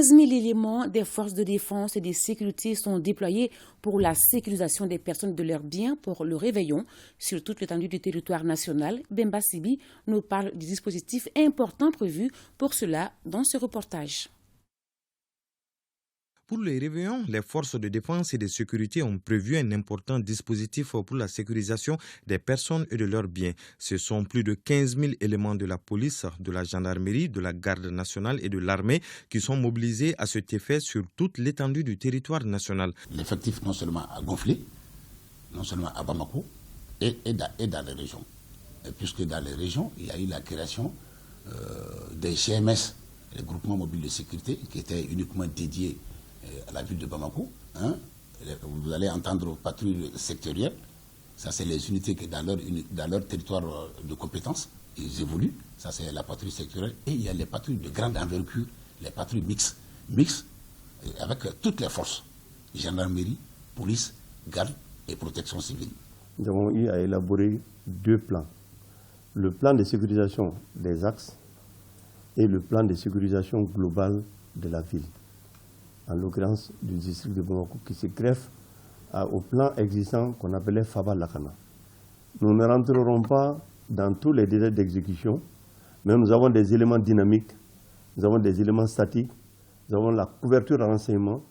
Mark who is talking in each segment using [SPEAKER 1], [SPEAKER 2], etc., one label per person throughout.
[SPEAKER 1] 15 000 éléments des forces de défense et de sécurité sont déployés pour la sécurisation des personnes et de leurs biens pour le réveillon sur toute l'étendue du territoire national. Bemba Sibi nous parle du dispositif important prévu pour cela dans ce reportage.
[SPEAKER 2] Pour les réveillons, les forces de défense et de sécurité ont prévu un important dispositif pour la sécurisation des personnes et de leurs biens. Ce sont plus de 15 000 éléments de la police, de la gendarmerie, de la garde nationale et de l'armée qui sont mobilisés à cet effet sur toute l'étendue du territoire national.
[SPEAKER 3] L'effectif non seulement a gonflé, non seulement à Bamako et dans les régions. Et puisque dans les régions, il y a eu la création des GMS, les groupements mobiles de sécurité, qui étaient uniquement dédiés à la ville de Bamako. Vous allez entendre patrouilles sectorielles. Ça, c'est les unités qui, dans leur territoire de compétence, ils évoluent. Ça, c'est la patrouille sectorielle. Et il y a les patrouilles de grande envergure, les patrouilles mixtes, avec toutes les forces, gendarmerie, police, garde et protection civile.
[SPEAKER 4] Nous avons eu à élaborer 2 plans. Le plan de sécurisation des axes et le plan de sécurisation globale de la ville, en l'occurrence du district de Bamako, qui se greffe au plan existant qu'on appelait Faba Lakana. Nous ne rentrerons pas dans tous les délais d'exécution, mais nous avons des éléments dynamiques, nous avons des éléments statiques, nous avons la couverture à renseignement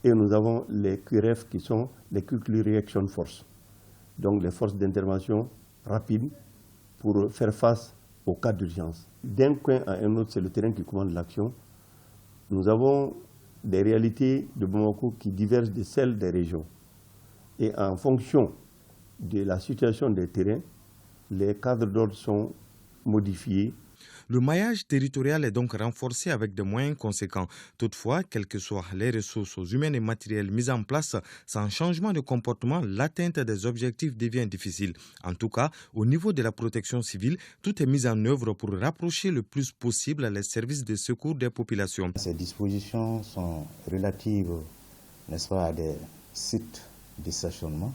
[SPEAKER 4] et nous avons les QRF qui sont les Quick Reaction Force, donc les forces d'intervention rapides pour faire face aux cas d'urgence. D'un coin à un autre, c'est le terrain qui commande l'action. Nous avons des réalités de Bamako qui divergent de celles des régions. Et en fonction de la situation des terrains, les cadres d'ordre sont modifiés.
[SPEAKER 2] Le maillage territorial est donc renforcé avec des moyens conséquents. Toutefois, quelles que soient les ressources humaines et matérielles mises en place, sans changement de comportement, l'atteinte des objectifs devient difficile. En tout cas, au niveau de la protection civile, tout est mis en œuvre pour rapprocher le plus possible les services de secours des populations.
[SPEAKER 5] Ces dispositions sont relatives, n'est-ce pas, à des sites de stationnement.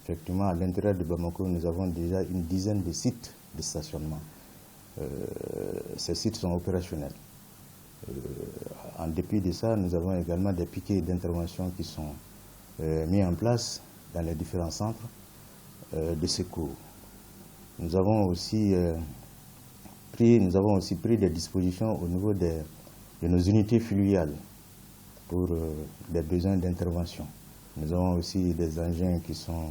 [SPEAKER 5] Effectivement, à l'intérieur de Bamako, nous avons déjà une dizaine de sites de stationnement. Ces sites sont opérationnels. En dépit de ça, nous avons également des piquets d'intervention qui sont mis en place dans les différents centres de secours. Nous avons aussi pris des dispositions au niveau de nos unités fluviales pour des besoins d'intervention. Nous avons aussi des engins qui sont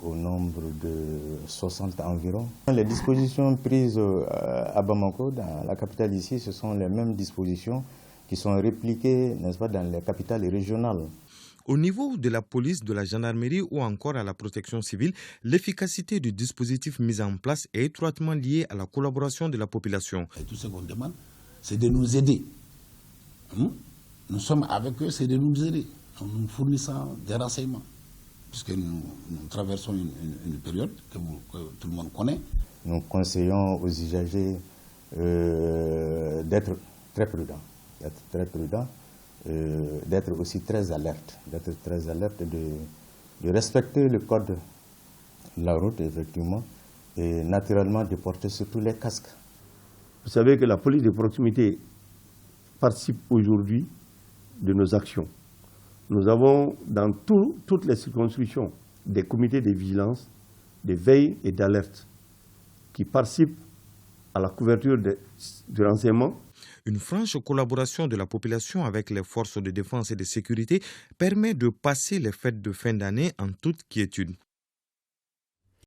[SPEAKER 5] au nombre de 60 environ. Les dispositions prises à Bamako, dans la capitale ici, ce sont les mêmes dispositions qui sont répliquées, n'est-ce pas, dans les capitales régionales.
[SPEAKER 2] Au niveau de la police, de la gendarmerie ou encore à la protection civile, l'efficacité du dispositif mis en place est étroitement liée à la collaboration de la population.
[SPEAKER 3] Et tout ce qu'on demande, c'est de nous aider. Nous sommes avec eux, c'est de nous aider en nous fournissant des renseignements. Puisque nous traversons une période que tout le monde connaît.
[SPEAKER 5] Nous conseillons aux usagers d'être très prudents, d'être aussi très alertes, de respecter le code de la route, effectivement, et naturellement de porter surtout les casques.
[SPEAKER 4] Vous savez que la police de proximité participe aujourd'hui de nos actions. Nous avons dans toutes les circonscriptions des comités de vigilance, de veille et d'alerte qui participent à la couverture du renseignement.
[SPEAKER 2] Une franche collaboration de la population avec les forces de défense et de sécurité permet de passer les fêtes de fin d'année en toute quiétude.